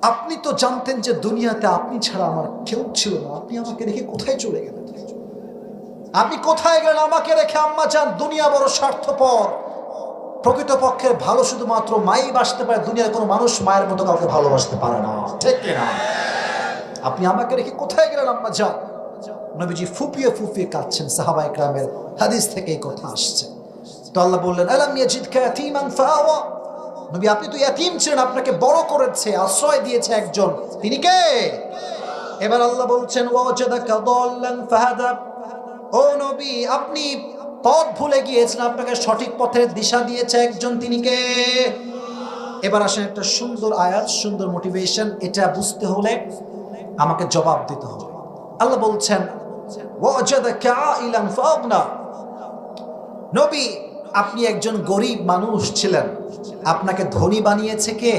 আপনি তো জানতেন যে দুনিয়াতে আপনি ছাড়া আমার কেউ ছিল না, আপনি আমাকে রেখে কোথায় চলে গেলেন? আপনি কোথায় গেলেন আমাকে রেখে? আম্মা জান, দুনিয়া বড় স্বার্থপর। প্রকৃতপক্ষে ভালো শুধুমাত্র মাই বাসতে পারে, দুনিয়ার কোনো মানুষ মায়ের মতো কাউকে ভালোবাসতে পারে না, ঠিক কিনা? আপনি আমাকে রেখে কোথায় গেলেন আম্মা জান? নবীজি ফুপিয়ে ফুপিয়ে কাঁদছেন। সাহাবায়ে কেরামের হাদিস থেকে এই কথা আসছে। তো আল্লাহ বললেন, আলাম ইয়াজিদকা ইয়াতীমান ফাআওয়া। নবী, আপনি তো ইয়াতীম ছিলেন, আপনাকে বড় করেছে, আশ্রয় দিয়েছে একজন। তিনি কে? এবার আল্লাহ বলছেন, ওয়াজাদাকা দাল্লান ফাহাদা। ও নবী, আপনি পথ ভুলে গিয়েছেন, আপনাকে সঠিক পথের দিশা দিয়েছে একজন। তিনি কে? এবার আসেন একটা সুন্দর আয়াত, সুন্দর মোটিভেশন। এটা বুঝতে হলে আমাকে জবাব দিতে হবে। আল্লাহ বলছেন, ওয়াজাদাকা আইলান ফাআগনা। নবী, আপনি একজন গরিব মানুষ ছিলেন, আপনাকে ধনী বানিয়েছে কে?